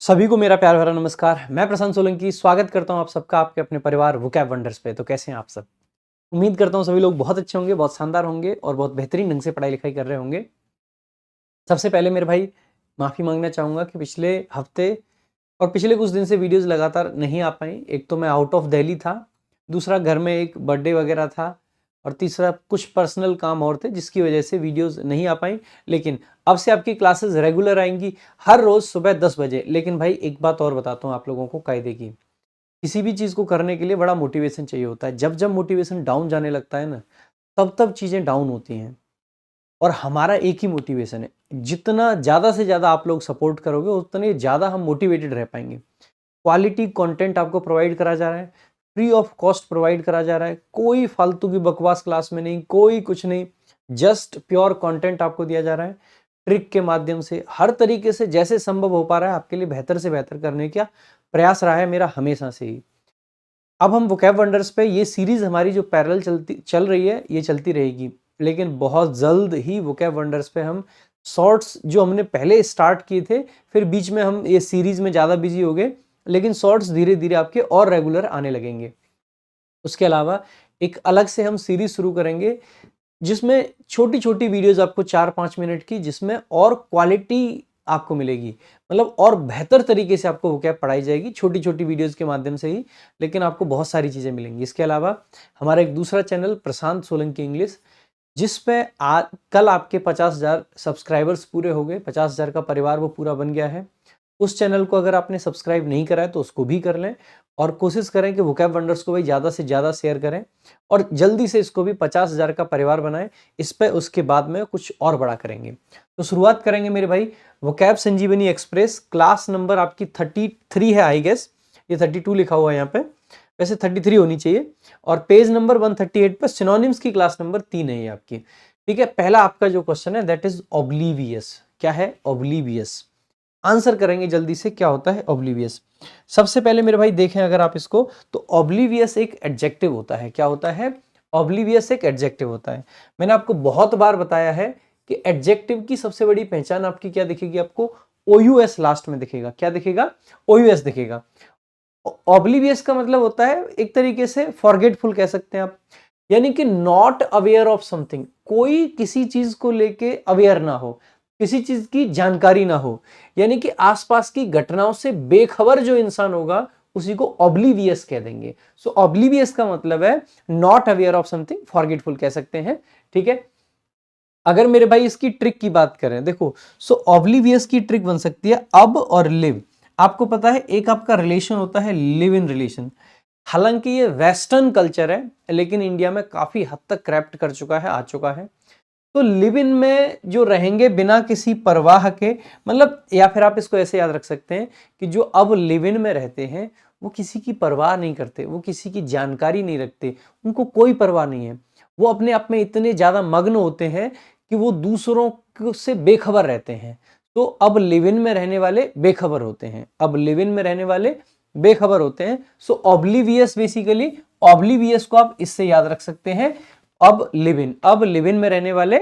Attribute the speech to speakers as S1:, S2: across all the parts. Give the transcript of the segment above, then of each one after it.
S1: सभी को मेरा प्यार भरा नमस्कार। मैं प्रशांत सोलंकी स्वागत करता हूं आप सबका आपके अपने परिवार वोकैब वंडर्स पे। तो कैसे हैं आप सब? उम्मीद करता हूं सभी लोग बहुत अच्छे होंगे, बहुत शानदार होंगे और बहुत बेहतरीन ढंग से पढ़ाई लिखाई कर रहे होंगे। सबसे पहले मेरे भाई माफ़ी मांगना चाहूँगा कि पिछले हफ्ते और पिछले कुछ दिन से वीडियोज़ लगातार नहीं आ पाई। एक तो मैं आउट ऑफ दिल्ली था, दूसरा घर में एक बर्थडे वगैरह था और तीसरा कुछ पर्सनल काम और थे जिसकी वजह से वीडियोज़ नहीं आ पाई। लेकिन अब से आपकी क्लासेस रेगुलर आएँगी हर रोज़ सुबह 10 बजे। लेकिन भाई एक बात और बताता हूँ आप लोगों को कायदे की, किसी भी चीज़ को करने के लिए बड़ा मोटिवेशन चाहिए होता है। जब-जब मोटिवेशन डाउन जाने लगता है ना, तब-तब चीज़ें डाउन होती हैं। और हमारा एक ही मोटिवेशन है, जितना ज़्यादा से ज़्यादा आप लोग सपोर्ट करोगे उतने ज़्यादा हम मोटिवेटेड रह पाएंगे। क्वालिटी कंटेंट आपको प्रोवाइड करा जा रहा है, फ्री ऑफ कॉस्ट प्रोवाइड करा जा रहा है, कोई फालतू की बकवास क्लास में नहीं, कोई कुछ नहीं, जस्ट प्योर कंटेंट आपको दिया जा रहा है। ट्रिक के माध्यम से हर तरीके से जैसे संभव हो पा रहा है आपके लिए बेहतर से बेहतर करने का प्रयास रहा है मेरा हमेशा से ही। अब हम वोकैब वंडर्स पे ये सीरीज हमारी जो पैरेलल चल रही है ये चलती रहेगी, लेकिन बहुत जल्द ही वोकैब वंडर्स पे हम शॉर्ट्स जो हमने पहले स्टार्ट किए थे, फिर बीच में हम ये सीरीज में ज़्यादा बिजी हो गए, लेकिन शॉर्ट्स धीरे धीरे आपके और रेगुलर आने लगेंगे। उसके अलावा एक अलग से हम सीरीज शुरू करेंगे जिसमें छोटी-छोटी वीडियोज़ आपको 4-5 मिनट की, जिसमें और क्वालिटी आपको मिलेगी। मतलब और बेहतर तरीके से आपको वोकैब पढ़ाई जाएगी छोटी-छोटी वीडियोज़ के माध्यम से ही, लेकिन आपको बहुत सारी चीज़ें मिलेंगी। इसके अलावा हमारा एक दूसरा चैनल प्रशांत सोलंकी इंग्लिश, जिस पे कल आपके 50,000 सब्सक्राइबर्स पूरे हो गए, 50,000 का परिवार वो पूरा बन गया है। उस चैनल को अगर आपने सब्सक्राइब नहीं करा है तो उसको भी कर लें और कोशिश करें कि वोकैब वंडर्स को भाई ज़्यादा से ज़्यादा शेयर करें और जल्दी से इसको भी 50,000 का परिवार बनाएं। इस पे उसके बाद में कुछ और बड़ा करेंगे। तो शुरुआत करेंगे मेरे भाई वोकैब संजीवनी एक्सप्रेस। क्लास नंबर आपकी 33 है आई गेस, ये 32 लिखा हुआ है यहाँ पे, वैसे 33 होनी चाहिए। और पेज नंबर 138 पर सिनोनिम्स की क्लास नंबर 3 है ये आपकी। ठीक है, पहला आपका जो क्वेश्चन है दैट इज ऑब्लीवियस। क्या है? ऑब्लीवियस। आंसर करेंगे जल्दी से, क्या होता है ऑब्लीवियस। सबसे पहले मेरे भाई देखें अगर आप इसको, तो ऑब्लीवियस एक एडजेक्टिव होता है। क्या होता है? ऑब्लीवियस एक एडजेक्टिव होता है। मैंने आपको बहुत बार बताया है कि एडजेक्टिव की सबसे बड़ी पहचान आपकी क्या दिखेगी? आपको OUS लास्ट में दिखेगा। क्या दिखेगा? OUS दिखेगा। ऑब्लीवियस का मतलब होता है एक तरीके से फॉरगेटफुल कह सकते हैं आप, यानी कि नॉट अवेयर ऑफ समथिंग। कोई किसी चीज को लेके अवेयर ना हो, किसी चीज की जानकारी ना हो, यानी कि आसपास की घटनाओं से बेखबर जो इंसान होगा उसी को ऑब्लीवियस कह देंगे। सो ऑब्लीवियस का मतलब है not aware of something, forgetful कह सकते हैं। ठीक है, अगर मेरे भाई इसकी ट्रिक की बात करें, देखो, सो ऑब्लीवियस की ट्रिक बन सकती है अब और लिव। आपको पता है एक आपका रिलेशन होता है लिव इन रिलेशन। हालांकि ये वेस्टर्न कल्चर है, लेकिन इंडिया में काफी हद तक क्रैप्ट कर चुका है, आ चुका है। तो लिव इन में जो रहेंगे बिना किसी परवाह के, मतलब, या फिर आप इसको ऐसे याद रख सकते हैं कि जो अब लिव इन में रहते हैं वो किसी की परवाह नहीं करते, वो किसी की जानकारी नहीं रखते, उनको कोई परवाह नहीं है। वो अपने आप में इतने ज्यादा मग्न होते हैं कि वो दूसरों से बेखबर रहते हैं। तो अब लिव इन में रहने वाले बेखबर होते हैं, अब लिव इन में रहने वाले बेखबर होते हैं। सो ऑब्लिवियस, बेसिकली ऑब्लिवियस को आप इससे याद रख सकते हैं, अब लिव इन में रहने वाले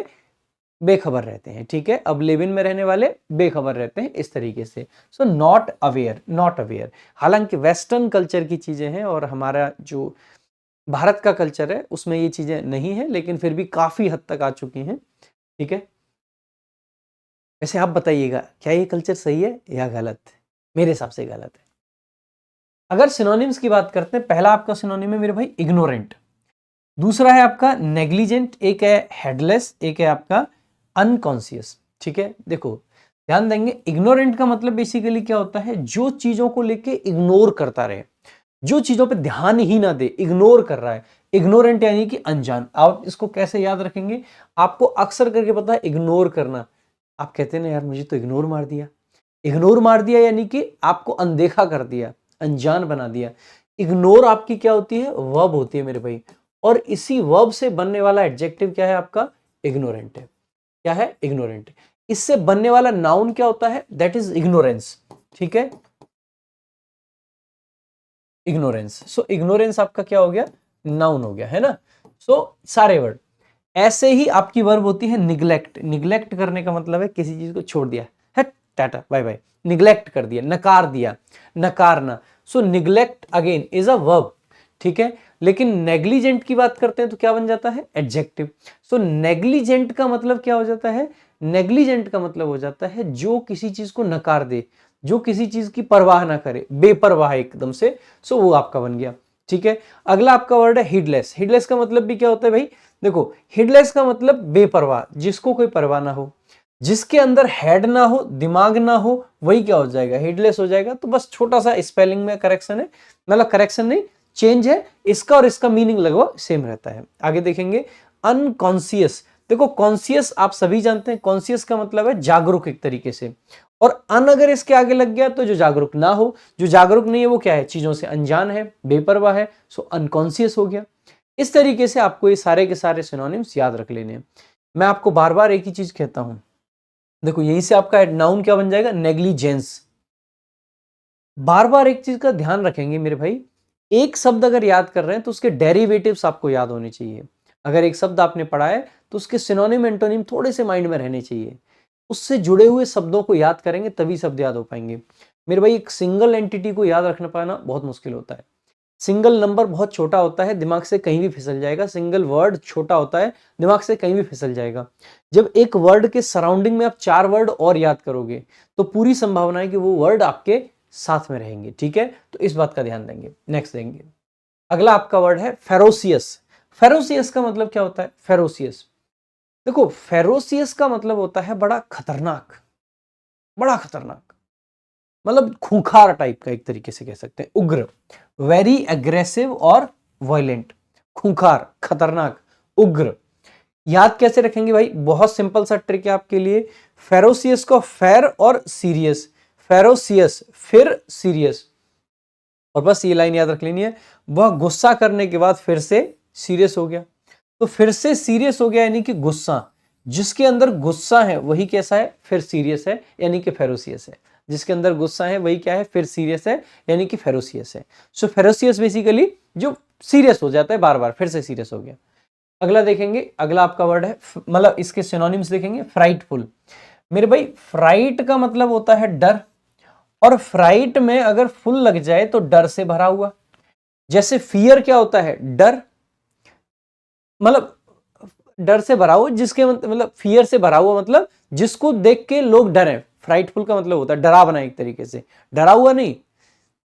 S1: बेखबर रहते हैं। ठीक है, अब लिव इन में रहने वाले बेखबर रहते हैं, इस तरीके से। So not aware, not aware. हालांकि वेस्टर्न कल्चर की चीजें हैं और हमारा जो भारत का कल्चर है उसमें ये चीजें नहीं है, लेकिन फिर भी काफी हद तक आ चुकी हैं। ठीक है, वैसे आप बताइएगा क्या ये कल्चर सही है या गलत? मेरे हिसाब से गलत है। अगर सिनोनिम्स की बात करते हैं, पहला आपका सिनोनिम है मेरे भाई इग्नोरेंट, दूसरा है आपका नेग्लिजेंट, एक है हेडलेस, एक है आपका अनकॉन्शियस। ठीक है, देखो ध्यान देंगे, इग्नोरेंट का मतलब बेसिकली क्या होता है? जो चीजों को लेके इग्नोर करता रहे, जो चीजों पे ध्यान ही ना दे, इग्नोर कर रहा है। इग्नोरेंट यानी कि अनजान। आप इसको कैसे याद रखेंगे? आपको अक्सर करके पता है इग्नोर करना, आप कहते हैं ना यार मुझे तो इग्नोर मार दिया। इग्नोर मार दिया यानी कि आपको अनदेखा कर दिया, अनजान बना दिया। इग्नोर आपकी क्या होती है? वर्ब होती है मेरे भाई, और इसी वर्ब से बनने वाला एडजेक्टिव क्या है आपका? इग्नोरेंट है। क्या है? इग्नोरेंट। इससे बनने वाला नाउन क्या होता है? That is ignorance. ठीक है, इग्नोरेंस। सो इग्नोरेंस आपका क्या हो गया? नाउन हो गया, है ना? सो सारे वर्ड ऐसे ही। आपकी वर्ब होती है निग्लेक्ट। निग्लेक्ट करने का मतलब है किसी चीज को छोड़ दिया है, टाटा बाय बाय, निग्लेक्ट कर दिया, नकार दिया, नकारना। So neglect again is a verb, ठीक है। लेकिन नेग्लिजेंट की बात करते हैं तो क्या बन जाता है, एडजेक्टिव। सो नेग्लिजेंट का मतलब क्या हो जाता है, नेग्लिजेंट का मतलब हो जाता है जो किसी चीज को नकार दे, जो किसी चीज की परवाह ना करे, बेपरवाह एकदम से। सो वो आपका बन गया, ठीक है। अगला आपका वर्ड है हीडलेस। हीडलेस का मतलब भी क्या होता है भाई, देखो हीडलेस का मतलब बेपरवाह, जिसको कोई परवाह ना हो, जिसके अंदर हेड ना हो, दिमाग ना हो, वही क्या हो जाएगा, हेडलेस हो जाएगा। तो बस छोटा सा स्पेलिंग में करेक्शन है, मतलब करेक्शन नहीं, चेंज है, इसका और इसका मीनिंग लगभग सेम रहता है। आगे देखेंगे अनकॉन्सियस। देखो कॉन्सियस आप सभी जानते हैं, कॉन्सियस का मतलब है जागरूक एक तरीके से, और अन अगर इसके आगे लग गया तो जो जागरूक ना हो, जो जागरूक नहीं है वो क्या है, चीजों से अनजान है, बेपरवाह है। सो अनकॉन्सियस हो गया। इस तरीके से आपको ये सारे के सारे सिनोनिम्स याद रख लेने हैं। मैं आपको बार बार एक ही चीज कहता हूं, देखो यहीं से आपका नाउन क्या बन जाएगा, नेग्लिजेंस। बार बार एक चीज का ध्यान रखेंगे मेरे भाई, एक शब्द अगर याद कर रहे हैं तो उसके डेरिवेटिव्स आपको याद होने चाहिए। अगर एक शब्द आपने पढ़ा है तो उसके सिनोनिम एंटोनिम थोड़े से माइंड में रहने चाहिए, उससे जुड़े हुए शब्दों को याद करेंगे तभी शब्द याद हो पाएंगे। मेरे भाई एक सिंगल एंटिटी को याद रखना पाना बहुत मुश्किल होता है। सिंगल नंबर बहुत छोटा होता है, दिमाग से कहीं भी फिसल जाएगा। सिंगल वर्ड छोटा होता है, दिमाग से कहीं भी फिसल जाएगा। जब एक वर्ड के सराउंडिंग में आप 4 वर्ड और याद करोगे तो पूरी संभावना है कि वो वर्ड आपके साथ में रहेंगे, ठीक है। तो इस बात का ध्यान देंगे। नेक्स्ट देंगे, अगला आपका वर्ड है फेरोसियस। फेरोसियस का मतलब क्या होता है, फेरोसियस, देखो फेरोसियस का मतलब होता है बड़ा खतरनाक, बड़ा खतरनाक, मतलब खूंखार टाइप का, एक तरीके से कह सकते हैं, उग्र, वेरी एग्रेसिव और वायलेंट, खूंखार, खतरनाक, उग्र। याद कैसे रखेंगे भाई, बहुत सिंपल सा ट्रिक है आपके लिए। फेरोसियस को फेर और सीरियस, फेरोसियस फिर सीरियस, और बस ये लाइन याद रख लेनी है। वह गुस्सा करने के बाद फिर से सीरियस हो गया, तो फिर से सीरियस हो गया यानी कि गुस्सा, जिसके अंदर गुस्सा है वही कैसा है, फिर सीरियस है यानी कि फेरोसियस है। जिसके अंदर गुस्सा है वही क्या है, फिर सीरियस है यानी कि फेरोसियस है। सो फेरोसियस बेसिकली जो सीरियस हो जाता है बार बार, फिर से सीरियस हो गया। अगला देखेंगे, अगला आपका वर्ड है मतलब इसके सिनोनिम्स देखेंगे, फ्राइटफुल। मेरे भाई फ्राइट का मतलब होता है डर, और फ्राइट में अगर फुल लग जाए तो डर से भरा हुआ। जैसे फियर क्या होता है, डर, मतलब डर से भरा हुआ, जिसके मतलब फियर से भरा हुआ मतलब जिसको देख के लोग डरे। फ्राइटफुल का मतलब होता है डरावना, एक तरीके से डरा हुआ नहीं,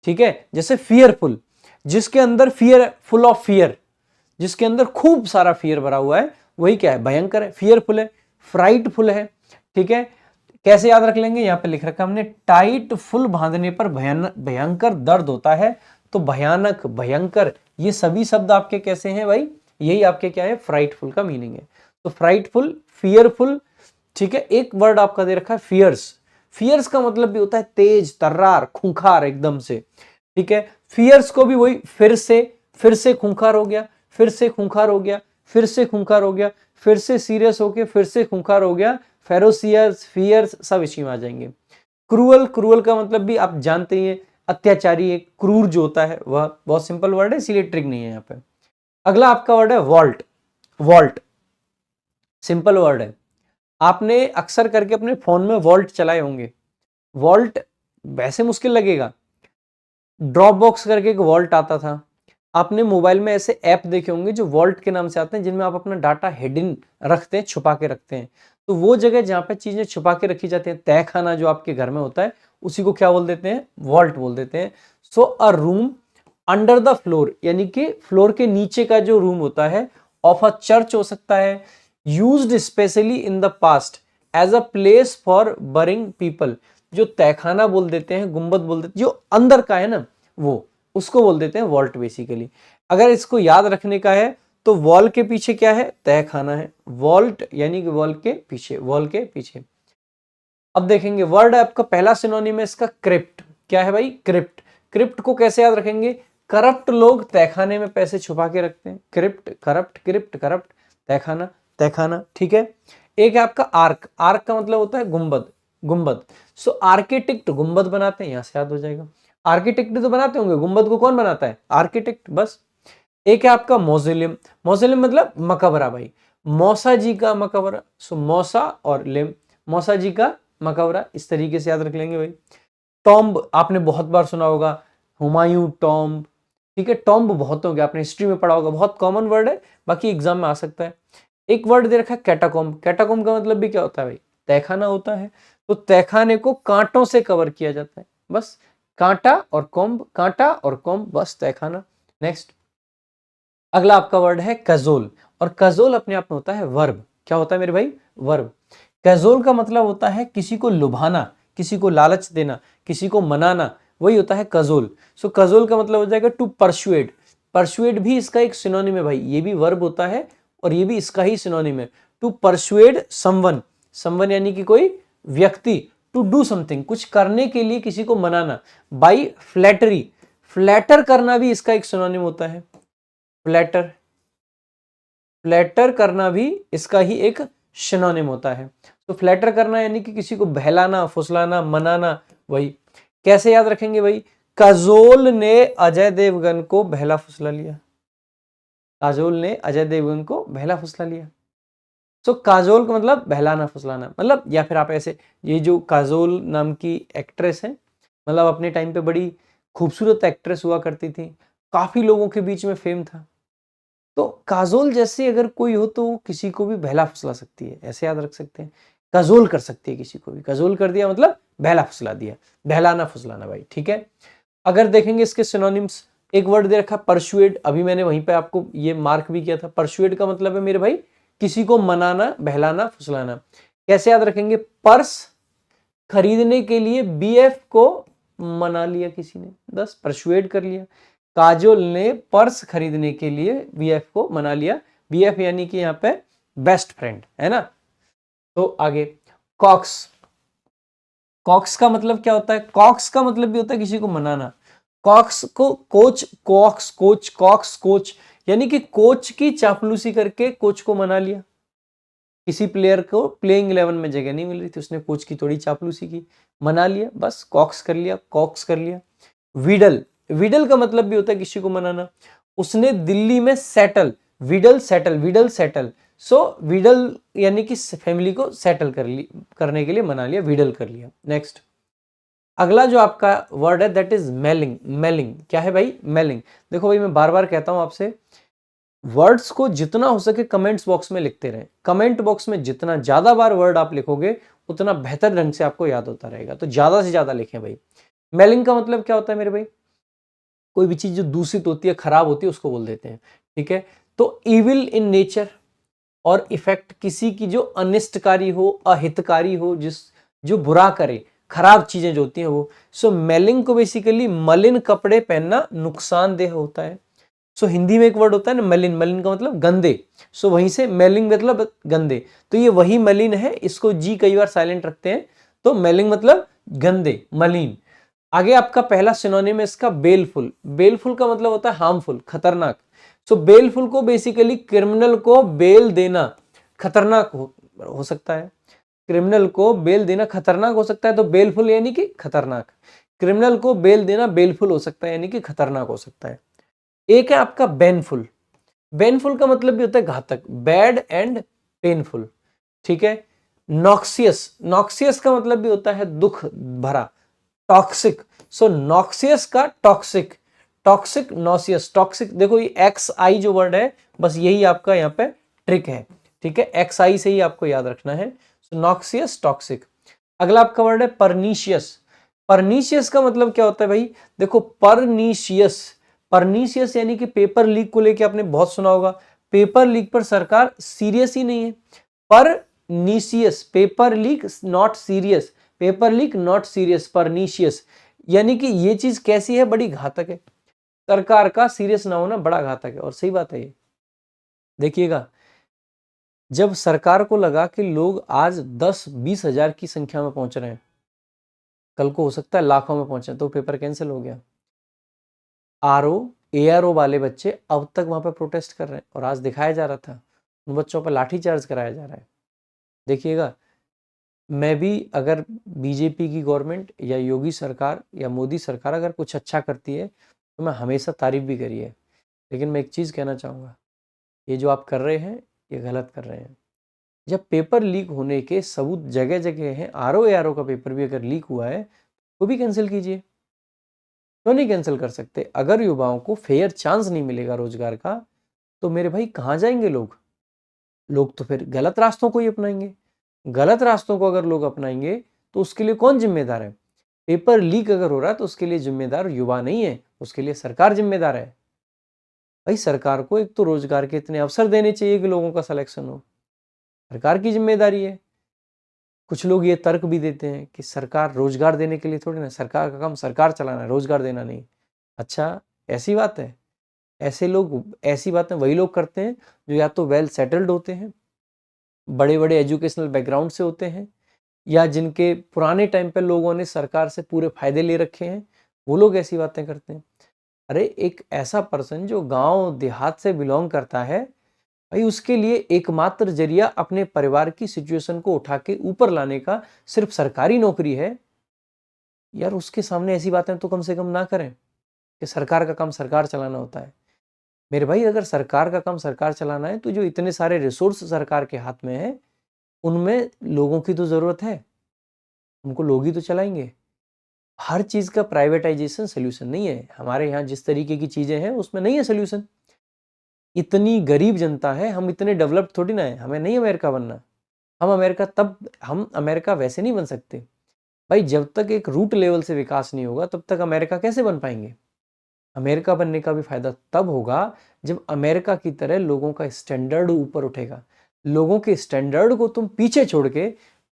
S1: ठीक है। जैसे फियरफुल, जिसके अंदर फियर, फुल ऑफ फियर, जिसके अंदर खूब सारा फियर भरा हुआ है, वही क्या है, भयंकर है, फियरफुल है, फ्राइटफुल है, ठीक है। कैसे याद रख लेंगे, यहां पे लिख रखा हमने, टाइट फुल बांधने पर भयंकर दर्द होता है। तो भयानक, भयंकर, ये सभी शब्द आपके कैसे हैं भाई, यही आपके क्या है, फ्राइटफुल का मीनिंग है। तो फ्राइटफुल, फियरफुल, ठीक है। एक वर्ड आपका दे रखा है फियर्स। फियर्स का मतलब भी होता है तेज, तर्रार, खूंखार एकदम से, ठीक है। फियर्स को भी वही फिर से खूंखार हो गया, फिर से खूंखार हो गया, फिर से खूंखार हो गया, फिर से सीरियस होके फिर से खूंखार हो गया। फेरोसियस, फियर्स सब इसी में आ जाएंगे। क्रूअल, क्रूअल का मतलब भी आप जानते ही हैं, अत्याचारी, एक क्रूर जो होता है वह, बहुत सिंपल वर्ड है इसीलिए ट्रिक नहीं है यहाँ पे। अगला आपका वर्ड है वॉल्ट। वॉल्ट सिंपल वर्ड है, आपने अक्सर करके अपने फोन में वॉल्ट चलाए होंगे। वॉल्ट वैसे मुश्किल लगेगा, ड्रॉप बॉक्स करके एक वॉल्ट आता था। आपने मोबाइल में ऐसे ऐप देखे होंगे जो वॉल्ट के नाम से आते हैं, जिनमें आप अपना डाटा हिडन रखते हैं, छुपा के रखते हैं। तो वो जगह जहाँ पे चीजें छुपा के रखी जाती है, तहखाना जो आपके घर में होता है, उसी को क्या बोल देते हैं, वॉल्ट बोल देते हैं। So a room under the floor, यानी कि फ्लोर के नीचे का जो रूम होता है, ऑफ अ चर्च हो सकता है, used specially in the past as a place for burying people. जो तहखाना बोल देते हैं, गुंबद बोल देते हैं, जो अंदर का है ना, वो उसको बोल देते हैं वॉल्ट बेसिकली। अगर इसको याद रखने का है तो वॉल के पीछे क्या है, तहखाना है, वॉल्ट यानी कि वॉल के पीछे, वॉल के पीछे। अब देखेंगे वर्ड है आपका पहला सिनोनिम है इसका क्रिप्ट। क्या है भाई, क्रिप्ट। क्रिप्ट को कैसे याद रखेंगे, करप्ट लोग तहखाने में पैसे छुपा के रखते हैं, क्रिप्ट, करप्ट, क्रिप्ट, करप्ट, तहखाना, तहखाना, ठीक है। एक है आपका आर्क। आर्क का मतलब होता है गुंबद, गुंबद। सो आर्किटेक्ट गुंबद बनाते हैं, यहां से याद हो जाएगा। आर्किटेक्ट तो बनाते होंगे, गुंबद को कौन बनाता है, आर्किटेक्ट, बस। एक है आपका मौजोलियम। मौजोलियम मतलब मकबरा भाई, मौसा जी का मकबरा। सो मौसा और लिम, मौसा जी का मकबरा, इस तरीके से याद रख लेंगे भाई। टॉम्ब आपने बहुत बार सुना होगा, हुमायूं टॉम्ब, ठीक है। टॉम्ब बहुत हो गया, आपने हिस्ट्री में पढ़ा होगा, बहुत कॉमन वर्ड है, बाकी एग्जाम में आ सकता है। एक वर्ड दे रखा है कैटाकॉम्ब। कैटाकॉम्ब का मतलब भी क्या होता है भाई? तहखाना होता है। तो तहखाने को कांटों से कवर किया जाता है, बस कांटा और कॉम्ब, कांटा और कॉम्ब, बस तहखाना। नेक्स्ट, अगला आपका वर्ड है कजोल, और कजोल अपने आप में होता है वर्ब। क्या होता है मेरे भाई? वर्ब। कजोल का मतलब होता है किसी को लुभाना, किसी को लालच देना, किसी को मनाना, वही होता है कजोल। सो कजोल का मतलब हो जाएगा टू परसुएड। परसुएड भी इसका एक सिनोनिम है भाई, ये भी वर्ब होता है और ये भी इसका ही सिनोनिम है। टू परसुएड समवन, समवन यानी कि कोई व्यक्ति, टू डू समथिंग, कुछ करने के लिए किसी को मनाना। बाई फ्लैटरी, फ्लैटर करना भी इसका एक सिनोनिम होता है। फ्लैटर, फ्लैटर करना भी इसका ही एक सिनोनिम होता है। तो फ्लैटर करना यानी कि किसी को बहलाना, फुसलाना, मनाना, वही। कैसे याद रखेंगे भाई? काजोल ने अजय देवगन को बहला फुसला लिया। काजोल ने अजय देवगन को बहला फुसला लिया। सो काजोल का मतलब बहलाना फुसलाना, मतलब, या फिर आप ऐसे, ये जो काजोल नाम की एक्ट्रेस है, मतलब अपने टाइम पे बड़ी खूबसूरत एक्ट्रेस हुआ करती थी, काफी लोगों के बीच में फेम था। तो काजोल जैसे अगर कोई हो तो वो किसी को भी बहला फुसला सकती है, ऐसे याद रख सकते हैं। काजोल कर सकती है किसी को भी, काजोल कर दिया मतलब बहला फुसला दिया, बहलाना फुसलाना भाई, ठीक है। अगर देखेंगे इसके सिनोनिम्स, एक वर्ड दे रखा परसुएड, अभी मैंने वहीं पे आपको ये मार्क भी किया था। परसुएड का मतलब है मेरे भाई किसी को मनाना, बहलाना, फुसलाना। कैसे याद रखेंगे? पर्स खरीदने के लिए बीएफ को मना लिया किसी ने, बस परसुएड कर लिया। काजोल ने पर्स खरीदने के लिए बीएफ को मना लिया। बीएफ यानी कि यहाँ पे बेस्ट फ्रेंड है ना। तो आगे, कॉक्स। कॉक्स का मतलब क्या होता है? कॉक्स का मतलब भी होता है किसी को मनाना। कॉक्स को coach, coax coach, coax coach, यानी कि कोच की चापलूसी करके कोच को मना लिया। किसी प्लेयर को प्लेइंग 11 में जगह नहीं मिल रही थी, उसने कोच की थोड़ी चापलूसी की, मना लिया, बस कॉक्स कर लिया, कॉक्स कर लिया। विडल, विडल का मतलब भी होता है किसी को मनाना। उसने दिल्ली में settle, widdle settle, widdle settle. So widdle यानी कि फैमिली को सेटल करने के लिए मना लिया, विडल कर लिया। नेक्स्ट, अगला जो आपका वर्ड है दैट इज मेलिंग। मेलिंग क्या है भाई? मेलिंग। देखो भाई, मैं बार बार कहता हूं आपसे, वर्ड्स को जितना हो सके कमेंट्स बॉक्स में लिखते रहें। कमेंट बॉक्स में जितना ज्यादा बार वर्ड आप लिखोगे उतना बेहतर ढंग से आपको याद होता रहेगा, तो ज्यादा से ज्यादा लिखें भाई। मेलिंग का मतलब क्या होता है मेरे भाई? कोई भी चीज जो दूषित होती है, खराब होती है, उसको बोल देते हैं, ठीक है। तो इविल इन नेचर और इफेक्ट, किसी की जो अनिष्टकारी हो, अहितकारी हो, जो बुरा करे, खराब चीजें जो होती हैं वो। सो मेलिंग को बेसिकली मलिन कपड़े पहनना नुकसानदेह होता है। सो हिंदी में एक वर्ड होता है ना मलिन, मलिन का मतलब गंदे। सो वहीं से मेलिंग मतलब गंदे, तो ये वही मलिन है, इसको जी कई बार साइलेंट रखते हैं, तो मेलिंग मतलब गंदे, मलिन। आगे आपका पहला सिनोनिम है इसका बेलफुल। बेलफुल का मतलब होता है हार्मफुल, खतरनाक। सो बेलफुल को बेसिकली क्रिमिनल को बेल देना खतरनाक हो सकता है। क्रिमिनल को बेल देना खतरनाक हो सकता है, तो बेलफुल यानी कि खतरनाक। क्रिमिनल को बेल देना बेलफुल हो सकता है, यानी कि खतरनाक हो सकता है। एक है आपका बेनफुल। बेनफुल का मतलब भी होता है घातक, बैड एंड पेनफुल, ठीक है। नॉक्सियस, नॉक्सियस का मतलब भी होता है दुख भरा, टॉक्सिक। सो नॉक्सियस का टॉक्सिक, टॉक्सिक, नॉसियस, टॉक्सिक। देखो ये एक्स आई जो वर्ड है, बस यही आपका यहाँ पे ट्रिक है, ठीक है। एक्स आई से ही आपको याद रखना है। सो नॉक्सियस, टॉक्सिक। अगला आपका वर्ड है परनीशियस। परनीशियस का मतलब क्या होता है भाई? देखो परनीशियस, परनीशियस यानी कि पेपर लीक को लेके आपने बहुत सुना होगा। पेपर लीक पर सरकार सीरियस ही नहीं है। Pernicious, paper leak not serious, paper leak not serious, pernicious, यानी कि ये चीज कैसी है? बड़ी घातक है। सरकार का सीरियस ना होना बड़ा घातक है, और सही बात है ये। देखिएगा, जब सरकार को लगा कि लोग आज 10-20 हजार की संख्या में पहुंच रहे हैं, कल को हो सकता है लाखों में पहुंचे, तो पेपर कैंसिल हो गया। आरओ, एआरओ वाले बच्चे अब तक वहां पर प्रोटेस्ट कर रहे हैं, और आज दिखाया जा रहा था उन बच्चों पर लाठीचार्ज कराया जा रहा है। देखिएगा, मैं भी अगर बीजेपी की गवर्नमेंट या योगी सरकार या मोदी सरकार अगर कुछ अच्छा करती है तो मैं हमेशा तारीफ भी करी है, लेकिन मैं एक चीज़ कहना चाहूँगा, ये जो आप कर रहे हैं ये गलत कर रहे हैं। जब पेपर लीक होने के सबूत जगह जगह हैं, आरओ एआरओ का पेपर भी अगर लीक हुआ है तो भी कैंसिल कीजिए। क्यों नहीं कैंसिल कर सकते? अगर युवाओं को फेयर चांस नहीं मिलेगा रोजगार का, तो मेरे भाई कहाँ जाएंगे लोग? लोग तो फिर गलत रास्तों को ही अपनाएंगे। गलत रास्तों को अगर लोग अपनाएंगे तो उसके लिए कौन जिम्मेदार है? पेपर लीक अगर हो रहा है तो उसके लिए जिम्मेदार युवा नहीं है, उसके लिए सरकार जिम्मेदार है। भाई सरकार को एक तो रोजगार के इतने अवसर देने चाहिए कि लोगों का सिलेक्शन हो, सरकार की जिम्मेदारी है। कुछ लोग ये तर्क भी देते हैं कि सरकार रोजगार देने के लिए थोड़ी ना, सरकार का काम सरकार चलाना है, रोजगार देना नहीं। अच्छा, ऐसी बात है? ऐसी बातें वही लोग करते हैं जो या तो वेल सेटल्ड होते हैं, बड़े बड़े एजुकेशनल बैकग्राउंड से होते हैं, या जिनके पुराने टाइम पे लोगों ने सरकार से पूरे फायदे ले रखे हैं, वो लोग ऐसी बातें करते हैं। अरे एक ऐसा पर्सन जो गांव देहात से बिलोंग करता है, भाई उसके लिए एकमात्र जरिया अपने परिवार की सिचुएशन को उठा के ऊपर लाने का सिर्फ सरकारी नौकरी है। यार उसके सामने ऐसी बातें तो कम से कम ना करें कि सरकार का काम सरकार चलाना होता है। मेरे भाई अगर सरकार का काम सरकार चलाना है तो जो इतने सारे रिसोर्स सरकार के हाथ में है, उनमें लोगों की तो जरूरत है, उनको लोग ही तो चलाएंगे। हर चीज का प्राइवेटाइजेशन सोल्यूशन नहीं है। हमारे यहाँ जिस तरीके की चीजें हैं उसमें नहीं है सोल्यूशन। इतनी गरीब जनता है, हम इतने डेवलप्ड थोड़ी ना है, हमें नहीं अमेरिका बनना। हम अमेरिका वैसे नहीं बन सकते। भाई जब तक एक रूट लेवल से विकास नहीं होगा तब तक अमेरिका कैसे बन पाएंगे? अमेरिका बनने का भी फायदा तब होगा जब अमेरिका की तरह लोगों का स्टैंडर्ड ऊपर उठेगा। लोगों के स्टैंडर्ड को तुम पीछे छोड़ के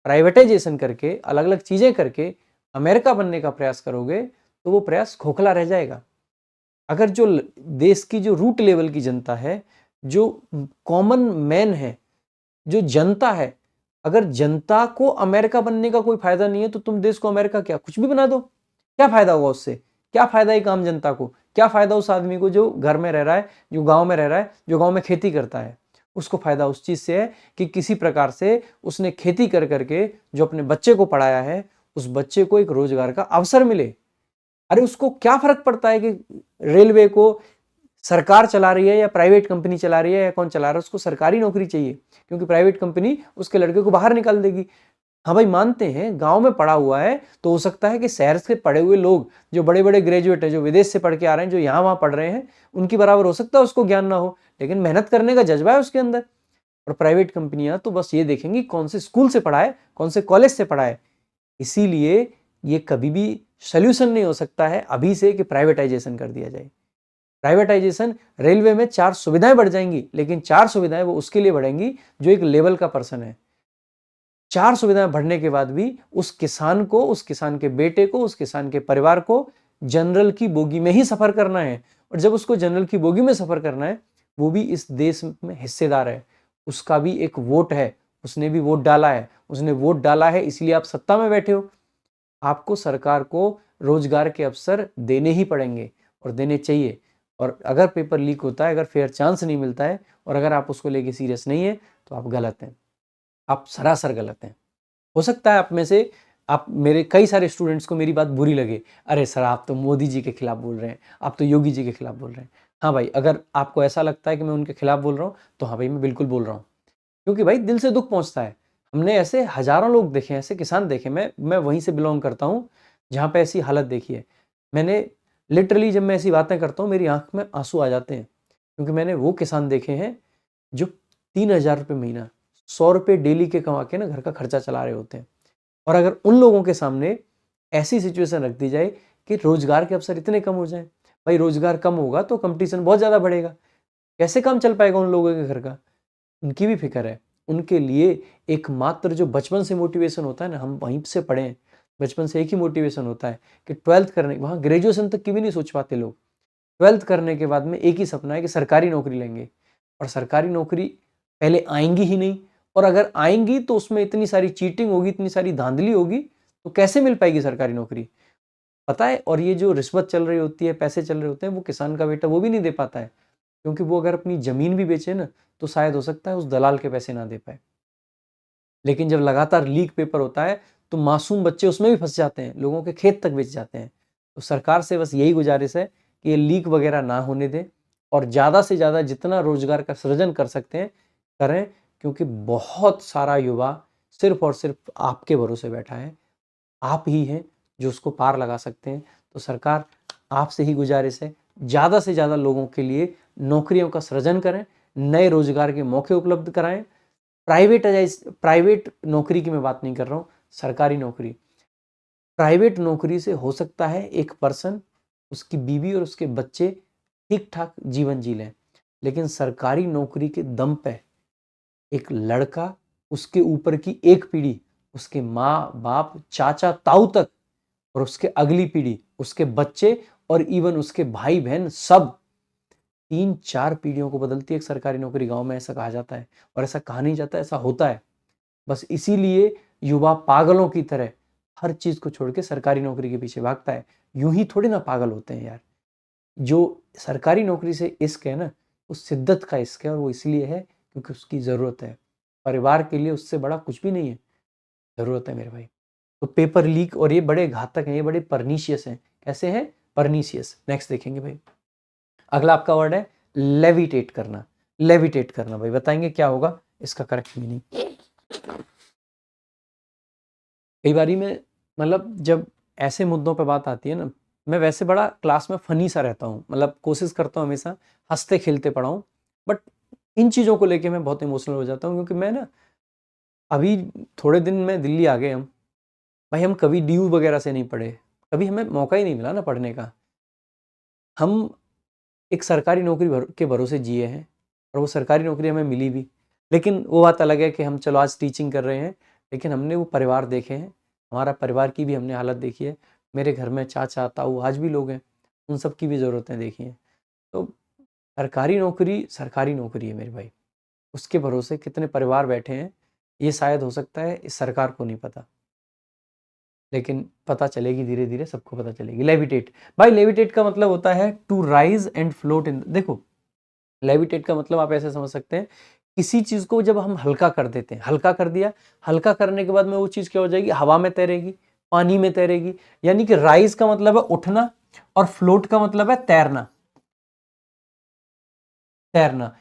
S1: प्राइवेटाइजेशन करके अलग अलग चीजें करके अमेरिका बनने का प्रयास करोगे तो वो प्रयास खोखला रह जाएगा। अगर जो देश की जो रूट लेवल की जनता है, जो कॉमन मैन है, जो जनता है, अगर जनता को अमेरिका बनने का कोई फायदा नहीं है तो तुम देश को अमेरिका क्या कुछ भी बना दो, क्या फायदा होगा उससे? क्या फायदा एक आम जनता को? क्या फायदा उस आदमी को जो घर में रह रहा है, जो गांव में रह रहा है, जो गांव में खेती करता है? उसको फायदा उस चीज से है कि किसी प्रकार से उसने खेती कर करके जो अपने बच्चे को पढ़ाया है, उस बच्चे को एक रोजगार का अवसर मिले। अरे उसको क्या फर्क पड़ता है कि रेलवे को सरकार चला रही है या प्राइवेट कंपनी चला रही है या कौन चला रहा है? उसको सरकारी नौकरी चाहिए, क्योंकि प्राइवेट कंपनी उसके लड़के को बाहर निकाल देगी। हाँ भाई मानते हैं गांव में पढ़ा हुआ है तो हो सकता है कि शहर से पढ़े हुए लोग जो बड़े बड़े ग्रेजुएट हैं, जो विदेश से पढ़ के आ रहे हैं, जो यहाँ वहां पढ़ रहे हैं, उनकी बराबर हो सकता है उसको ज्ञान ना हो, लेकिन मेहनत करने का जज्बा है उसके अंदर। और प्राइवेट कंपनियां तो बस ये देखेंगी कौन से स्कूल से पढ़ा है, कौन से कॉलेज से पढ़ा है। इसीलिए ये कभी भी सोल्यूशन नहीं हो सकता है अभी से कि प्राइवेटाइजेशन कर दिया जाए। प्राइवेटाइजेशन, रेलवे में 4 सुविधाएं बढ़ जाएंगी, लेकिन 4 सुविधाएं वो उसके लिए बढ़ेंगी जो एक लेवल का पर्सन है। 4 सुविधाएं बढ़ने के बाद भी उस किसान को, उस किसान के बेटे को, उस किसान के परिवार को जनरल की बोगी में ही सफर करना है। और जब उसको जनरल की बोगी में सफर करना है, वो भी इस देश में हिस्सेदार है, उसका भी एक वोट है, उसने भी वोट डाला है, उसने वोट डाला है इसलिए आप सत्ता में बैठे हो। आपको सरकार को रोजगार के अवसर देने ही पड़ेंगे और देने चाहिए। और अगर पेपर लीक होता है, अगर फेयर चांस नहीं मिलता है और अगर आप उसको लेके सीरियस नहीं है तो आप गलत हैं, आप सरासर गलत हैं। हो सकता है आप में से, आप मेरे कई सारे स्टूडेंट्स को मेरी बात बुरी लगे, अरे सर आप तो मोदी जी के खिलाफ बोल रहे हैं, आप तो योगी जी के खिलाफ बोल रहे हैं। हाँ भाई, अगर आपको ऐसा लगता है कि मैं उनके खिलाफ बोल रहा हूँ तो हाँ भाई मैं बिल्कुल बोल रहा हूँ, क्योंकि भाई दिल से दुख पहुंचता है। हमने ऐसे हजारों लोग देखे, ऐसे किसान देखे, मैं वहीं से बिलोंग करता हूँ जहाँ पे ऐसी हालत देखी है मैंने। लिटरली जब मैं ऐसी बातें करता हूँ मेरी आंख में आंसू आ जाते हैं, क्योंकि मैंने वो किसान देखे हैं जो 3,000 रुपये महीना, 100 रुपये डेली के कमा के ना घर का खर्चा चला रहे होते हैं। और अगर उन लोगों के सामने ऐसी सिचुएशन रख दी जाए कि रोजगार के अवसर इतने कम हो जाए, भाई रोजगार कम होगा तो कंपटीशन बहुत ज्यादा बढ़ेगा, कैसे काम चल पाएगा उन लोगों के घर का? उनकी भी फिक्र है। उनके लिए एकमात्र जो बचपन से मोटिवेशन होता है ना, हम वहीं से पढ़े हैं, बचपन से एक ही मोटिवेशन होता है कि 12th करने, वहाँ ग्रेजुएशन तक की भी नहीं सोच पाते लोग। 12th करने के बाद में एक ही सपना है कि सरकारी नौकरी लेंगे, और सरकारी नौकरी पहले आएंगी ही नहीं, और अगर आएंगी तो उसमें इतनी सारी चीटिंग होगी, इतनी सारी धांधली होगी, तो कैसे मिल पाएगी सरकारी नौकरी? पता है? और ये जो रिश्वत चल रही होती है, पैसे चल रहे होते हैं, वो किसान का बेटा वो भी नहीं दे पाता है, क्योंकि वो अगर अपनी जमीन भी बेचे ना तो शायद हो सकता है उस दलाल के पैसे ना दे पाए। लेकिन जब लगातार लीक पेपर होता है तो मासूम बच्चे उसमें भी फंस जाते हैं, लोगों के खेत तक बेच जाते हैं। तो सरकार से बस यही गुजारिश है कि ये लीक वगैरह ना होने दें, और ज़्यादा से ज़्यादा जितना रोजगार का सृजन कर सकते हैं करें। क्योंकि बहुत सारा युवा सिर्फ और सिर्फ आपके भरोसे बैठा है। आप ही हैं जो उसको पार लगा सकते हैं। तो सरकार, आपसे ही गुजारिश है, ज़्यादा से ज़्यादा लोगों के लिए नौकरियों का सृजन करें, नए रोजगार के मौके उपलब्ध कराएं। प्राइवेट नौकरी की मैं बात नहीं कर रहा हूँ, सरकारी नौकरी। प्राइवेट नौकरी से हो सकता है एक पर्सन, उसकी बीवी और उसके बच्चे ठीक ठाक जीवन जी लें, लेकिन सरकारी नौकरी के दम पे एक लड़का, उसके ऊपर की एक पीढ़ी, उसके माँ बाप चाचा ताऊ तक, और उसके अगली पीढ़ी, उसके बच्चे और इवन उसके भाई बहन, सब 3-4 पीढ़ियों को बदलती है एक सरकारी नौकरी। गांव में ऐसा कहा जाता है, और ऐसा कहा नहीं जाता, ऐसा होता है। बस इसीलिए युवा पागलों की तरह हर चीज को छोड़ के सरकारी नौकरी के पीछे भागता है। यूं ही थोड़ी ना पागल होते हैं यार। जो सरकारी नौकरी से इश्क है ना, वो शिद्दत का इश्क है, और वो इसलिए है क्योंकि उसकी ज़रूरत है। परिवार के लिए उससे बड़ा कुछ भी नहीं है, ज़रूरत है मेरे भाई। तो पेपर लीक और ये बड़े घातक हैं, ये बड़े परनीशियस हैं। कैसे हैं? परनीशियस। नेक्स्ट देखेंगे भाई। अगला आपका वर्ड है लेविटेट करना। लेविटेट करना भाई, बताएंगे क्या होगा इसका करेक्ट मीनिंग। कई बारी में मतलब जब ऐसे मुद्दों पे बात आती है ना, मैं वैसे बड़ा क्लास में फनी सा रहता हूँ, मतलब कोशिश करता हूँ हमेशा हंसते खेलते पढ़ाऊँ, बट इन चीज़ों को लेके मैं बहुत इमोशनल हो जाता हूँ, क्योंकि मैं ना अभी थोड़े दिन में दिल्ली आ गए हम भाई। हम कभी ड्यू वगैरह से नहीं पढ़े, कभी हमें मौका ही नहीं मिला ना पढ़ने का। हम एक सरकारी नौकरी के भरोसे जिए हैं, और वो सरकारी नौकरी हमें मिली भी। लेकिन वो बात अलग है कि हम चलो आज टीचिंग कर रहे हैं, लेकिन हमने वो परिवार देखे हैं, हमारा परिवार की भी हमने हालत देखी है। मेरे घर में चाचा ताऊ आज भी लोग हैं, उन सब की भी ज़रूरतें देखी हैं। तो सरकारी नौकरी है मेरे भाई, उसके भरोसे कितने परिवार बैठे हैं, ये शायद हो सकता है इस सरकार को नहीं पता, लेकिन पता चलेगी, धीरे धीरे सबको पता चलेगी। लेविटेट भाई, लेविटेट का मतलब होता है to rise and float in. देखो, लेविटेट का मतलब आप ऐसे समझ सकते हैं, किसी चीज को जब हम हल्का कर देते हैं, हल्का कर दिया, हल्का करने के बाद में वो चीज क्या हो जाएगी, हवा में तैरेगी, पानी में तैरेगी। यानी कि राइज का मतलब है उठना, और फ्लोट का मतलब है तैरना। तैरना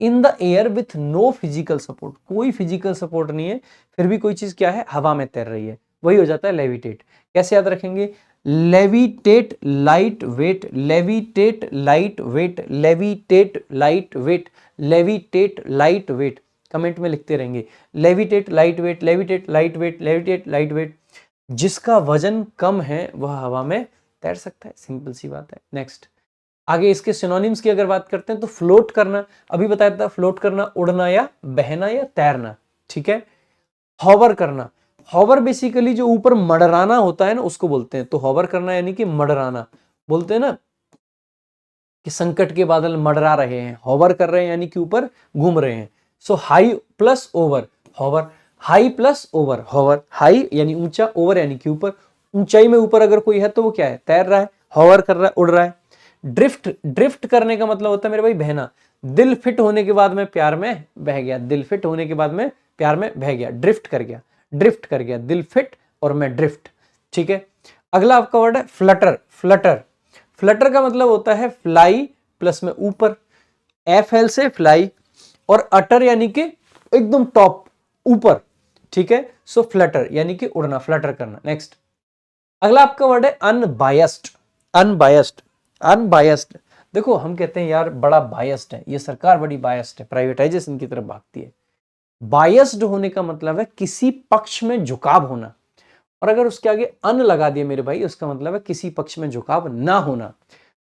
S1: in the air with no physical support, कोई फिजिकल सपोर्ट नहीं है, फिर भी कोई चीज क्या है, हवा में तैर रही है, वही हो जाता है लेविटेट। कैसे याद रखेंगे? Levitate light weight, levitate light weight, levitate light weight, levitate light weight. Comment में लिखते रहेंगे levitate light weight, levitate light weight, levitate light weight. जिसका वजन कम है वह हवा में तैर सकता है, सिंपल सी बात है। नेक्स्ट, आगे इसके सिनोनिम्स की अगर बात करते हैं तो फ्लोट करना, अभी बताया था, फ्लोट करना उड़ना या बहना या तैरना, ठीक है। हॉवर करना, हॉवर बेसिकली जो ऊपर मडराना होता है ना, उसको बोलते हैं। तो हॉवर करना यानी कि मडराना, बोलते हैं ना कि संकट के बादल मडरा रहे हैं, हॉवर कर रहे हैं यानी कि ऊपर घूम रहे हैं। So high plus over, hover. High plus over, hover. High यानी ऊंचा, ओवर यानी कि ऊपर। ऊंचाई में ऊपर अगर कोई है तो वो क्या है, तैर रहा है, हॉवर कर रहा है, उड़ रहा है। ड्रिफ्ट, ड्रिफ्ट करने का मतलब होता है मेरे भाई बहना। दिल फिट होने के बाद में प्यार में बह गया, दिल फिट होने के बाद में प्यार में बह गया, ड्रिफ्ट कर गया, ड्रिफ्ट कर गया, दिल फिट और मैं ड्रिफ्ट, ठीक है। अगला आपका वर्ड है फ्लटर। फ्लटर, फ्लटर का मतलब होता है फ्लाई प्लस में ऊपर, एफ एल से फ्लाई, और अटर यानी कि एकदम टॉप ऊपर, ठीक है। सो फ्लटर यानी कि उड़ना, फ्लटर करना। नेक्स्ट, अगला आपका वर्ड है अनबायस्ड। Unbiased, unbiased. देखो हम कहते हैं यार बड़ा बायस्ड है, ये सरकार बड़ी बायस्ड है, प्राइवेटाइजेशन की तरफ भागती है। बायस्ड होने का मतलब है किसी पक्ष में झुकाव होना, और अगर उसके आगे अन लगा दिया मेरे भाई, उसका मतलब है किसी पक्ष में झुकाव ना होना।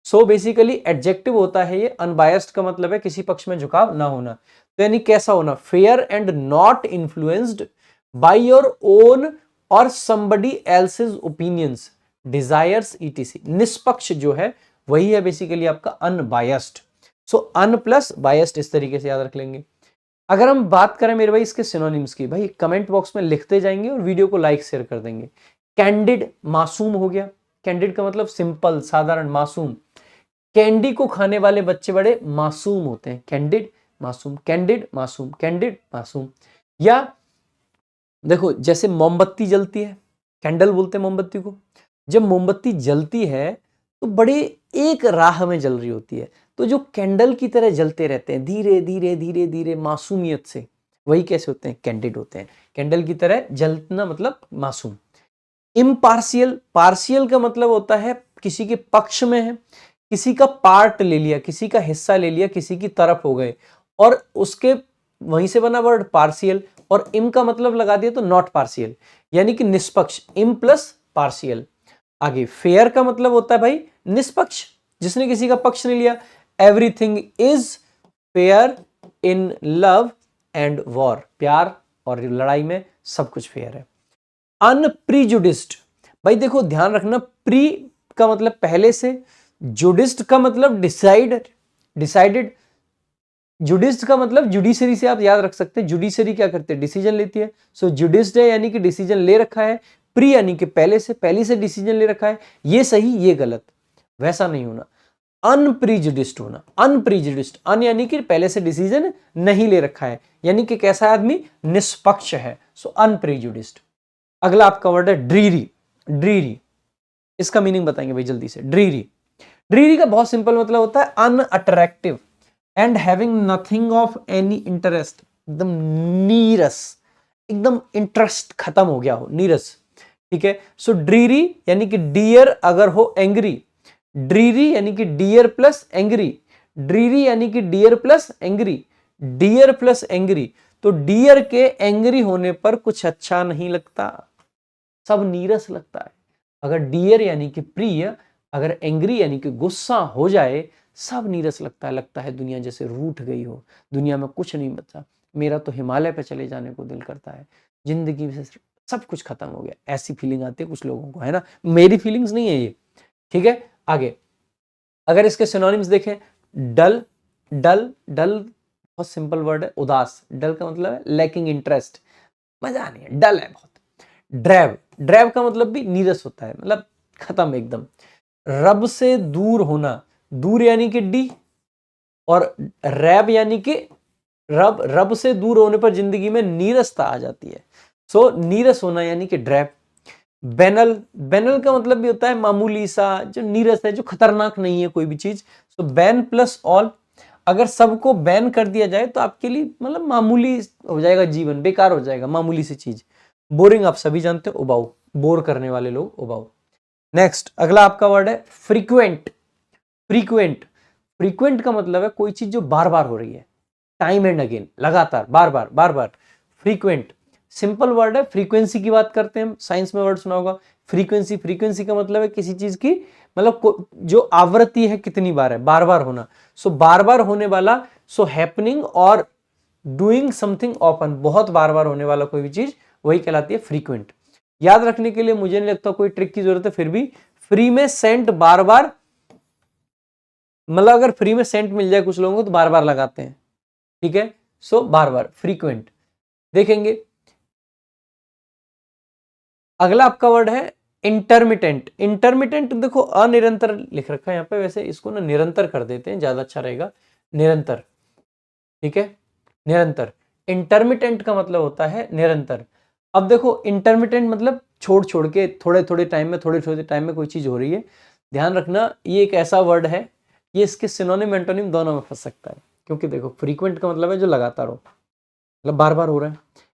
S1: सो बेसिकली एडजेक्टिव होता है ये। अनबायस्ड का मतलब है किसी पक्ष में झुकाव ना होना। तो यानी कैसा होना, fair and not influenced by your own और somebody else's opinions, desires ETC. निष्पक्ष जो है वही है बेसिकली आपका unbiased. So un plus biased, इस तरीके से याद रख लेंगे। अगर हम बात करें मेरे भाई इसके सिनोनिम्स की, भाई कमेंट बॉक्स में लिखते जाएंगे और वीडियो को लाइक शेयर कर देंगे। कैंडिड, मासूम हो गया। कैंडिड का मतलब सिंपल, साधारण, मासूम। कैंडी को खाने वाले बच्चे बड़े मासूम होते हैं। कैंडिड, मासूम, कैंडिड, मासूम, कैंडिड, मासूम। या देखो जैसे मोमबत्ती जलती है, कैंडल बोलते हैं मोमबत्ती को। जब मोमबत्ती जलती है तो बड़े एक राह में जल रही होती है, तो जो कैंडल की तरह जलते रहते हैं धीरे धीरे धीरे धीरे मासूमियत से, वही कैसे होते हैं, कैंडिड होते हैं, कैंडल की तरह जलना मतलब मासूम। इम्पार्शियल, पार्शियल का मतलब होता है किसी के पक्ष में है, किसी का पार्ट ले लिया, किसी का हिस्सा ले लिया, किसी की तरफ हो गए, और उसके वहीं से बना वर्ड पार्शियल, और इम का मतलब लगा दिया तो नॉट पार्शियल, यानी कि निष्पक्ष, इम प्लस पार्शियल। आगे फेयर का मतलब होता है भाई निष्पक्ष, जिसने किसी का पक्ष नहीं लिया। Everything is fair in love and war, प्यार और लड़ाई में सब कुछ फेयर है। अनप्रीजुडिस्ड, भाई देखो ध्यान रखना, प्री का मतलब पहले से, जुडिस्ट का मतलब डिसाइडेड, जुडिस्ट का मतलब जुडिशरी से आप याद रख सकते हैं, जुडिशरी क्या करते हैं, डिसीजन लेती है, सो जुडिस्ड है यानी कि डिसीजन ले रखा है, प्री यानी कि पहले से डिसीजन ले रखा है, ये सही ये गलत, वैसा नहीं होना। अनप्रीजुडिस्ड होना, अनप्रीजुडिस्ड, अन यानी कि पहले से डिसीजन नहीं ले रखा है, यानी कि कैसा आदमी, निष्पक्ष है, सो अनप्रीजुडिस्ड। अगला आपका वर्ड है ड्रीरी, ड्रीरी, इसका मीनिंग बताएंगे भाई जल्दी से। ड्रीरी, ड्रीरी का बहुत सिंपल मतलब होता है unattractive and having nothing of any interest, एकदम नीरस, एकदम इंटरेस्ट खत्म हो गया हो, नीरस, ठीक है। सो ड्रीरी यानी कि डियर अगर हो एंग्री, ड्रीरी यानी कि डियर प्लस एंग्री, ड्रीरी यानी कि dear plus angry, dear plus angry, तो डियर के एंग्री होने पर कुछ अच्छा नहीं लगता, सब नीरस लगता है। अगर डियर यानी कि प्रिय, अगर एंग्री यानी कि गुस्सा हो जाए, सब नीरस लगता है दुनिया जैसे रूठ गई हो, दुनिया में कुछ नहीं बचा, मेरा तो हिमालय पे चले जाने को दिल करता है, जिंदगी से सब कुछ खत्म हो गया, ऐसी फीलिंग आती है कुछ लोगों को, है ना, मेरी फीलिंग्स नहीं है ये, ठीक है। आगे अगर इसके सिनोनिम्स देखें, डल, डल, डल बहुत सिंपल वर्ड है, उदास, डल का मतलब है लैकिंग इंटरेस्ट, मजा नहीं है, डल है बहुत। ड्रैव, ड्रैव का मतलब भी नीरस होता है, मतलब खत्म एकदम। रब से दूर होना, दूर यानी कि डी, और रैब यानी कि रब, रब से दूर होने पर जिंदगी में नीरसता आ जाती है, सो नीरस होना यानी कि ड्रैब। बैनल, बैनल का मतलब भी होता है मामूली सा, जो नीरस है, जो खतरनाक नहीं है कोई भी चीज, सो बैन प्लस ऑल, अगर सबको बैन कर दिया जाए तो आपके लिए मतलब मामूली हो जाएगा जीवन, बेकार हो जाएगा, मामूली सी चीज। बोरिंग आप सभी जानते हो, उबाऊ, बोर करने वाले लोग, उबाऊ। नेक्स्ट अगला आपका वर्ड है फ्रीक्वेंट, फ्रीक्वेंट, फ्रीक्वेंट का मतलब है कोई चीज जो बार बार हो रही है, टाइम एंड अगेन, लगातार, बार बार बार बार, फ्रीक्वेंट। सिंपल वर्ड है, फ्रीक्वेंसी की बात करते हैं, साइंस में वर्ड सुना होगा फ्रीक्वेंसी, फ्रीक्वेंसी का मतलब है किसी चीज की मतलब जो आवृत्ति है कितनी बार है, बार बार होना, सो बार बार होने वाला, सो हैपनिंग और डूइंग समथिंग ऑफन, बहुत बार बार होने वाला कोई भी चीज, वही कहलाती है फ्रीक्वेंट। याद रखने के लिए मुझे नहीं लगता कोई ट्रिक की जरूरत है, फिर भी फ्री में सेंट बार बार, मतलब अगर फ्री में सेंट मिल जाए कुछ लोगों को तो बार बार लगाते हैं, ठीक है, सो बार बार, फ्रीक्वेंट। देखेंगे अगला आपका वर्ड है इंटरमिटेंट, इंटरमिटेंट देखो अनिरंतर लिख रखा है यहाँ पे, वैसे इसको ना निरंतर कर देते हैं, ज्यादा अच्छा रहेगा, निरंतर, ठीक है, निरंतर। इंटरमिटेंट का मतलब होता है निरंतर। अब देखो इंटरमिटेंट मतलब छोड़ छोड़ के, थोड़े थोड़े टाइम में, थोड़े थोड़े टाइम में कोई चीज हो रही है, ध्यान रखना ये एक ऐसा वर्ड है, ये इसके सिनोनिम एंटोनिम दोनों में फंस सकता है, क्योंकि देखो फ्रीक्वेंट का मतलब है जो लगातार हो, मतलब बार बार हो रहा है,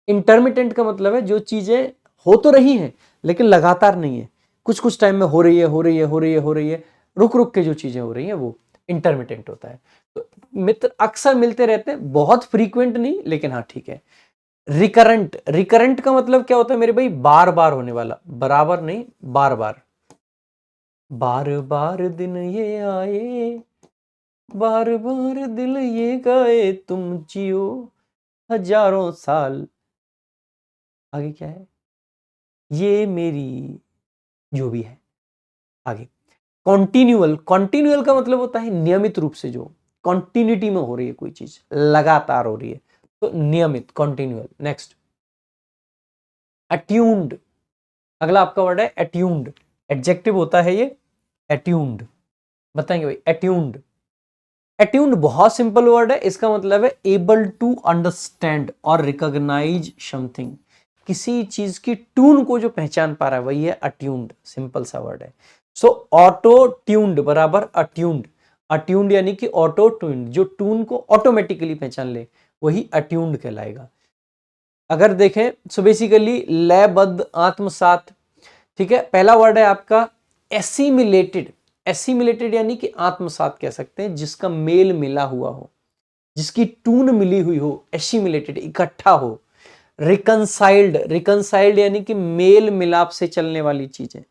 S1: इंटरमिटेंट का मतलब है जो चीजें हो तो रही हैं लेकिन लगातार नहीं है, कुछ कुछ टाइम में हो रही है, हो रही है, हो रही है, हो रही है, रुक रुक के जो चीजें हो रही हैं वो इंटरमिटेंट होता है। तो मित्र अक्सर मिलते रहते हैं, बहुत फ्रीक्वेंट नहीं, लेकिन हाँ ठीक है। रिकरेंट, रिकरेंट का मतलब क्या होता है मेरे भाई, बार बार होने वाला, बराबर नहीं, बार बार, बार बार दिन ये आए, बार बार दिल ये गाए, तुम जियो हजारों साल, आगे क्या है, ये मेरी जो भी है, आगे। कॉन्टिन्यूअल, कॉन्टिन्यूअल का मतलब होता है नियमित रूप से, जो कॉन्टिन्यूटी में हो रही है कोई चीज, लगातार हो रही है, तो नियमित, कॉन्टिन्यूअल। नेक्स्ट अट्यून्ड, अगला आपका वर्ड है अट्यून्ड, एडजेक्टिव होता है ये, अट्यून्ड, बताएंगे भाई अट्यून्ड। अट्यून्ड बहुत सिंपल वर्ड है, इसका मतलब है एबल टू अंडरस्टैंड और रिकॉग्नाइज समथिंग, किसी चीज की ट्यून को जो पहचान पा रहा है वही है अट्यून्ड, सिंपल सा वर्ड है। सो ऑटो ट्यून्ड बराबर अट्यून्ड, अट्यून्ड यानी कि ऑटो ट्यून्ड, जो ट्यून को ऑटोमेटिकली पहचान ले वही अट्यून्ड कहलाएगा। अगर देखें सो बेसिकली लयबद्ध, आत्मसात, ठीक है। पहला वर्ड है आपका एसिमिलेटेड। एसिमिलेटेड यानी कि आत्मसात कह सकते हैं, जिसका मेल मिला हुआ हो, जिसकी टून मिली हुई हो, एसिमिलेटेड इकट्ठा हो। रिकंसाइल्ड, रिकंसाइल्ड यानी कि मेल मिलाप से चलने वाली चीजें,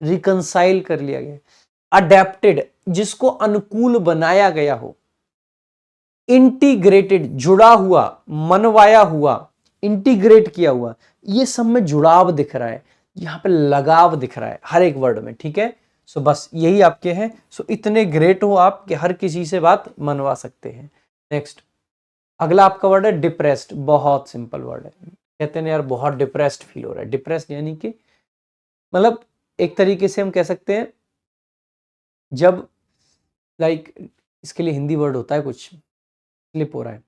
S1: रिकंसाइल कर लिया गया। अडेप्टेड, जिसको अनुकूल बनाया गया हो। इंटीग्रेटेड, जुड़ा हुआ, मनवाया हुआ, इंटीग्रेट किया हुआ, ये सब में जुड़ाव दिख रहा है, यहां पे लगाव दिख रहा है हर एक वर्ड में, ठीक है। सो बस यही आपके हैं। सो इतने ग्रेट हो आप कि हर किसी से बात मनवा सकते हैं। नेक्स्ट, अगला आपका वर्ड है डिप्रेस्ड। बहुत सिंपल वर्ड है। कहते हैं यार बहुत डिप्रेस्ड फील हो रहा है। डिप्रेस्ड यानी कि मतलब एक तरीके से हम कह सकते हैं जब लाइक इसके लिए हिंदी वर्ड होता है, कुछ स्लिप हो रहा है,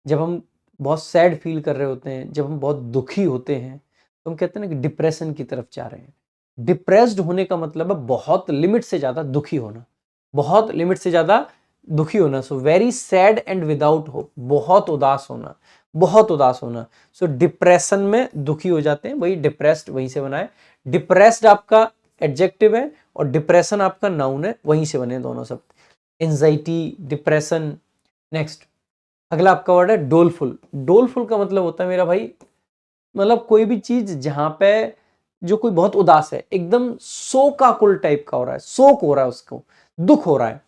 S1: जब हम बहुत सैड फील कर रहे होते हैं, जब हम बहुत दुखी होते हैं, तो हम कहते हैं ना कि डिप्रेशन की तरफ जा रहे हैं। डिप्रेस्ड होने का मतलब है बहुत लिमिट से ज्यादा दुखी होना, बहुत लिमिट से ज्यादा दुखी होना। So very sad and without hope, बहुत उदास होना, बहुत उदास होना। सो डिप्रेशन में दुखी हो जाते हैं, वही डिप्रेस्ड वहीं से बना है। डिप्रेस्ड आपका एडजेक्टिव है और डिप्रेशन आपका नाउन है, वहीं से बने दोनों शब्द। Anxiety, depression. नेक्स्ट, अगला आपका वर्ड है डोलफुल। डोलफुल का मतलब होता है मेरा भाई, मतलब कोई भी चीज जहां पे जो कोई बहुत उदास है, एकदम शोकाकुल टाइप का हो रहा है, शोक हो रहा है, उसको दुख हो रहा है,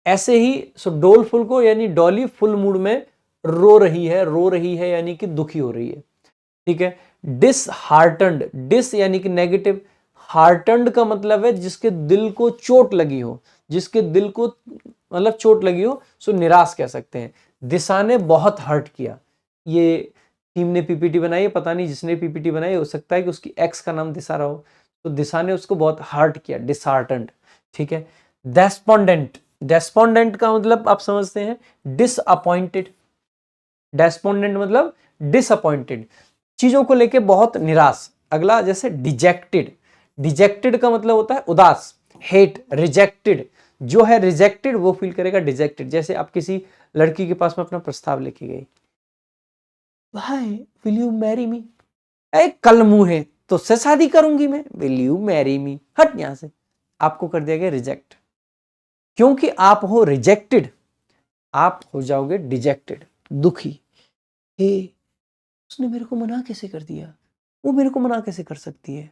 S1: ऐसे ही। सो डोलफुल को यानी डॉली फुल मूड में रो रही है, रो रही है यानी कि दुखी हो रही है, ठीक है। डिसहार्टन्ड, डिस यानी कि नेगेटिव, हार्टन्ड का मतलब है जिसके दिल को चोट लगी हो, जिसके दिल को मतलब चोट लगी हो, सो निराश कह सकते हैं। दिशा ने बहुत हर्ट किया। ये टीम ने पीपीटी बनाई है, पता नहीं जिसने पीपीटी बनाई हो सकता है कि उसकी एक्स का नाम दिशा रहा हो, तो दिशा ने उसको बहुत हर्ट किया, डिसहार्टन्ड, ठीक है। डेस्पोंडेंट, डेस्पोंडेंट का मतलब आप समझते हैं डिसअपॉइंटेड। डेस्पोंडेंट मतलब डिसअपॉइंटेड, चीजों को लेके बहुत निराश। अगला जैसे डिजेक्टेड, डिजेक्टेड का मतलब होता है उदास। हेट, रिजेक्टेड, जो है रिजेक्टेड वो फील करेगा डिजेक्टेड। जैसे आप किसी लड़की के पास में अपना प्रस्ताव लेके गई, भाई विल यू मैरी मी, कल मुंह है तो से शादी करूंगी मैं, विल यू मैरी मी, हट यहां से, आपको कर दिया गया रिजेक्ट। क्योंकि आप हो रिजेक्टेड, आप हो जाओगे डिजेक्टेड, दुखी। हे, उसने मेरे को मना कैसे कर दिया, वो मेरे को मना कैसे कर सकती है,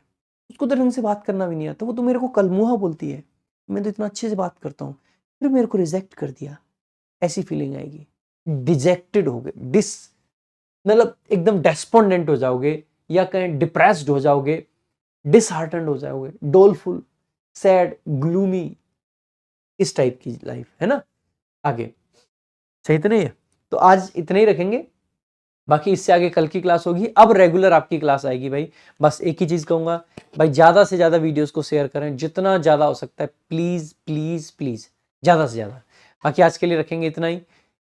S1: उसको तो ढंग से बात करना भी नहीं आता, वो तो मेरे को कलमुहा बोलती है, मैं तो इतना अच्छे से बात करता हूँ, फिर मेरे को रिजेक्ट कर दिया, ऐसी फीलिंग आएगी। डिजेक्टेड हो गए, डिस मतलब एकदम डेस्पोंडेंट हो जाओगे, या कहें डिप्रेस्ड हो जाओगे, डिसहार्टन्ड हो जाओगे, डोलफुल, सैड, ग्लूमी, इस टाइप की लाइफ है ना। आगे सही तो नहीं है, तो आज इतने ही रखेंगे, बाकी इससे आगे कल की क्लास होगी। अब रेगुलर आपकी क्लास आएगी भाई। बस एक ही चीज कहूंगा भाई, ज्यादा से ज्यादा वीडियोस को शेयर करें, जितना ज्यादा हो सकता है, प्लीज प्लीज प्लीज, ज्यादा से ज्यादा। बाकी आज के लिए रखेंगे इतना ही।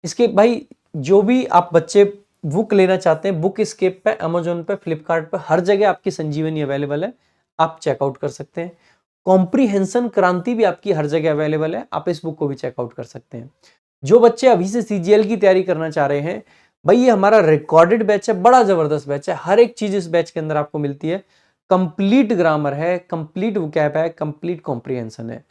S1: इसके भाई जो भी आप बच्चे बुक लेना चाहते हैं, बुक स्केप पे, अमेजोन पे, फ्लिपकार्ट पे, हर जगह आपकी संजीवनी अवेलेबल है, आप चेकआउट कर सकते हैं। कॉम्प्रीहेंशन क्रांति भी आपकी हर जगह अवेलेबल है, आप इस बुक को भी चेकआउट कर सकते हैं। जो बच्चे अभी से सीजीएल की तैयारी करना चाह रहे हैं भाई, ये हमारा रिकॉर्डेड बैच है, बड़ा जबरदस्त बैच है, हर एक चीज इस बैच के अंदर आपको मिलती है। कंप्लीट ग्रामर है, कंप्लीट वोकैब है, कंप्लीट कॉम्प्रीहेंशन है।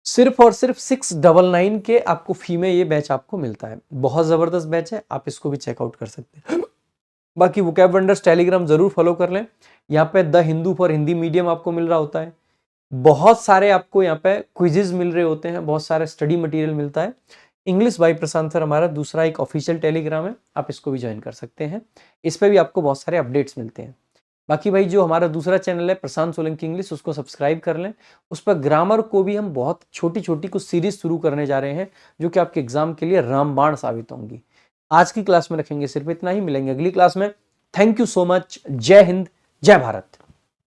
S1: सिर्फ और सिर्फ 699 के आपको फी में ये बैच आपको मिलता है। बहुत जबरदस्त बैच है, आप इसको भी चेकआउट कर सकते हैं। बाकी वोकैब वंडर्स टेलीग्राम जरूर फॉलो कर लें। यहाँ पे the Hindu for Hindi medium आपको मिल रहा होता है, बहुत सारे आपको यहाँ पे क्विजेज मिल रहे होते हैं, बहुत सारे स्टडी मटेरियल मिलता है। इंग्लिश बाय प्रशांत सर हमारा दूसरा एक ऑफिशियल टेलीग्राम है, आप इसको भी ज्वाइन कर सकते हैं, इस पर भी आपको बहुत सारे अपडेट्स मिलते हैं। बाकी भाई जो हमारा दूसरा चैनल है प्रशांत सोलंकी इंग्लिश, उसको सब्सक्राइब कर लें। उस पर ग्रामर को भी हम बहुत छोटी छोटी कुछ सीरीज शुरू करने जा रहे हैं, जो कि आपके एग्जाम के लिए रामबाण साबित होंगी। आज की क्लास में रखेंगे सिर्फ इतना ही, मिलेंगे अगली क्लास में। थैंक यू सो मच, जय हिंद, जय भारत।